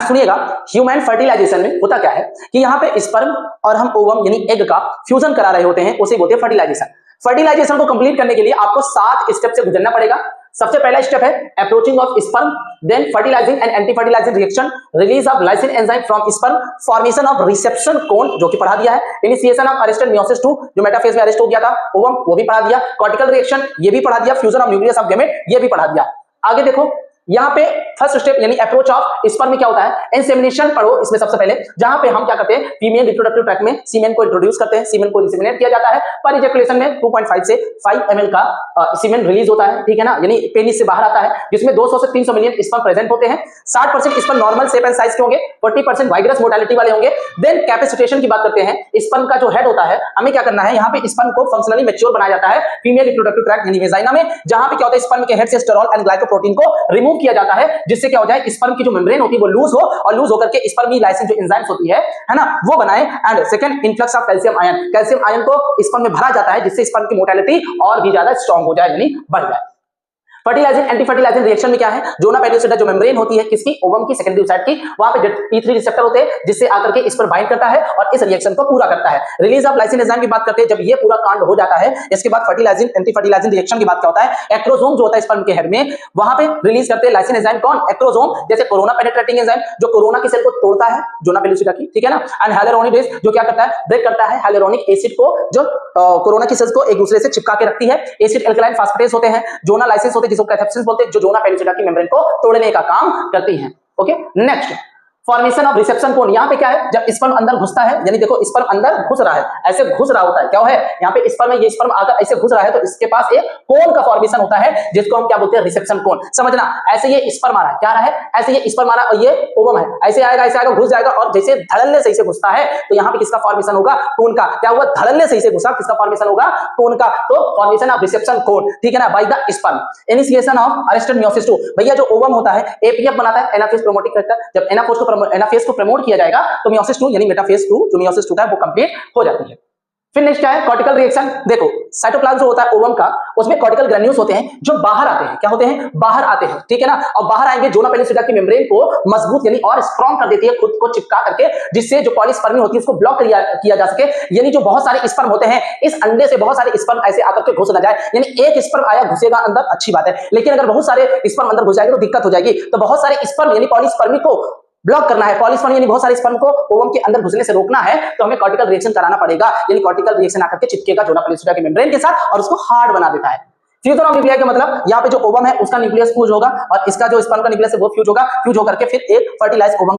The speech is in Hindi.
सुनिएगा, ह्यूमन फर्टिलाइजेशन में होता क्या है कि यहाँ पे स्पर्म और हम ओवम यानी एग का फ्यूजन करा रहे होते हैं, उसे बोलते हैं फर्टिलाइजेशन। फर्टिलाइजेशन को कंप्लीट करने के लिए आपको 7 स्टेप से गुजरना पड़ेगा। सबसे पहला स्टेप है approaching of sperm, then fertilising and anti fertilising reaction, release of lysin enzyme from sperm, formation of reception cone जो कि पढ़ा दिया है, इनिशिएशन ऑफ अरेस्टेड मियोसिस 2 जो मेटाफेज में अरेस्ट हो गया था ओवम, वो भी पढ़ा दिया, कॉर्टिकल रिएक्शन ये भी पढ़ा दिया, fusion of nucleus of gamete ये भी पढ़ा दिया। आगे देखो यहाँ पे फर्स्ट स्टेप यानी अप्रोच ऑफ स्पर्म में क्या होता है, इंसेमिनेशन पढ़ो इसमें सबसे पहले, जहां पे हम क्या करते हैं फीमेल रिप्रोडक्टिव ट्रैक्ट में सीमेन को इंट्रोड्यूस करते हैं, सीमेन को इंसेमिनेट किया जाता है, पर इजैकुलेशन में 2.5 से 5 ml का सीमेन रिलीज होता है, ठीक है ना, यानी पेनिस से बाहर आता है, जिसमें 200 से 300 मिलियन स्पर्म प्रेजेंट होते हैं। 60% sperm normal shape and size के होंगे, 40% वाइग्रस मोटालिटी वाले होंगे। देन कैपेसिटेशन की बात करते हैं, स्पर्म का जो हेड होता है हमें क्या करना है, यहाँ पे स्पर्म को फंक्शनली मैच्योर बनाया जाता है फीमेल रिप्रोडक्टिव ट्रैक्ट यानी वेजाइना में, जहां पे क्या होता है स्पर्म के हेड से स्टेरॉल एंड ग्लाइकोप्रोटीन को रिमूव किया जाता है, जिससे क्या हो जाए स्पर्म की जो मेम्ब्रेन होती है वो लूज हो, और लूज होकर के स्पर्मिलाइसिन जो एंजाइम्स होती है ना, वो बनाए। And second influx of calcium ion, calcium ion को स्पर्म में भरा जाता है, जिससे स्पर्म की मोटालिटी और भी ज्यादा स्ट्रांग हो जाए यानी बढ़ जाए। फर्टिलाइजिंग एंटी फर्टिलाइजिंग रिएक्शन में क्या है, जोना पेरियोसिटा जो मेम्ब्रेन होती है किसकी, ओवम की सेकेंडरी साइड की, वहां पे P3 रिसेप्टर होते हैं, जिससे आकर के इस पर बाइंड करता है और इस रिएक्शन को पूरा करता है। रिलीज ऑफ लाइसिन एंजाइम की बात करते हैं, जब ये पूरा कांड हो जाता है इसके बाद फर्टिलाइजिंग एंटी फर्टिलाइजिंग रिएक्शन की बात क्या होता है, एक्रोसोम जो होता है स्पर्म के हेड में, वहां पे रिलीज करते हैं लाइसिन एंजाइम, कौन, एक्रोसोम, जैसे कोरोना पेनिट्रेटिंग एंजाइम जो कोरोना की सेल को तोड़ता है, जोना पेरियोसिटा की, ठीक है ना, एंड हाइलुरोनिडेज जो क्या करता है, ब्रेक करता है हाइलुरोनिक एसिड को, जो कोरोना की सेल्स को एक दूसरे से चिपका के रखती है। एसिड एल्कलाइन फास्फेटेज होते हैं, जोना लाइसिस होते हैं जिसको कैथेप्सिन्स बोलते हैं, जो जोना पेरियोसिटा की मेम्ब्रेन को तोड़ने का काम करती हैं। Okay, next formation of reception cone, यहाँ पे क्या है, जब स्पर्म अंदर घुसता है, यानी देखो स्पर्म अंदर घुस रहा है, ऐसे घुस रहा होता है, क्या है यहाँ पे स्पर्म में, ये स्पर्म आकर ऐसे घुस रहा है तो इसके पास एक कोन का फॉर्मेशन होता है जिसको हम क्या बोलते हैं, रिसेप्शन कोन। समझना, ऐसे ये स्पर्म आ रहा है, क्या आ रहा है, ऐसे ये स्पर्म आ रहा है और ये ओवम है, ऐसे आएगा घुस जाएगा, और जैसे धड़ल्ले सही से घुसता है तो यहाँ पे किसका फॉर्मेशन होगा, कोन का। क्या हुआ, धड़ल्ले सही से घुसा, किसका फॉर्मेशन होगा, कोन का, तो फॉर्मेशन ऑफ रिसेप्शन कोन, ठीक है ना, by the sperm. Initiation of arrested meiosis 2, भैया जो ओवम होता है एपीएफ बनाता है, एनाफेज प्रोमोटिंग फैक्टर, जब एनाफेज को प्रमोट किया जाएगा तो मियोसिस 2 यानी मेटाफेज 2 जो मियोसिस 2 है वो कंप्लीट हो जाती है। फिर नेक्स्ट क्या है, कॉर्टिकल रिएक्शन। देखो साइटोप्लाज्म जो होता है ओवम का, उसमें कॉर्टिकल ग्रैन्यूल्स होते हैं जो बाहर आते हैं, क्या होते हैं, बाहर आते हैं, ठीक है ना, और बाहर आएंगे जोना पेरियोसिटा की मेम्ब्रेन को मजबूत यानी और स्ट्रांग कर देती है, खुद को चिपका करके, जिससे जो पॉलीस्पर्मी होती है उसको ब्लॉक किया जा सके, यानी जो बहुत सारे स्पर्म होते हैं इस अंडे से बहुत सारे स्पर्म ऐसे आकर के घुस ना जाए, यानी एक स्पर्म आया घुसेगा अंदर अच्छी बात है, लेकिन अगर बहुत सारे स्पर्म अंदर घुस जाएंगे तो दिक्कत हो जाएगी। तो बहुत सारे स्पर्म यानी पॉलीस्पर्मी को ब्लॉक करना है, पॉलीस्पर्म यानी बहुत सारे स्पर्म को ओवम के अंदर घुसने से रोकना है, तो हमें कॉर्टिकल रिएक्शन कराना पड़ेगा, यानी कॉर्टिकल रिएक्शन आकर के चिपकेगा जोना पेरियोसिटा के मेम्ब्रेन के साथ और उसको हार्ड बना देता है। फ्यूजन ऑफ न्यूक्लिया का मतलब यहाँ पे जो ओवम है उसका न्यूक्लियस फ्यूज होगा और इसका जो स्पर्म का न्यूक्लियस है वो फ्यूज होगा, फ्यूज होकर के फिर एक फर्टिलाइज ओवम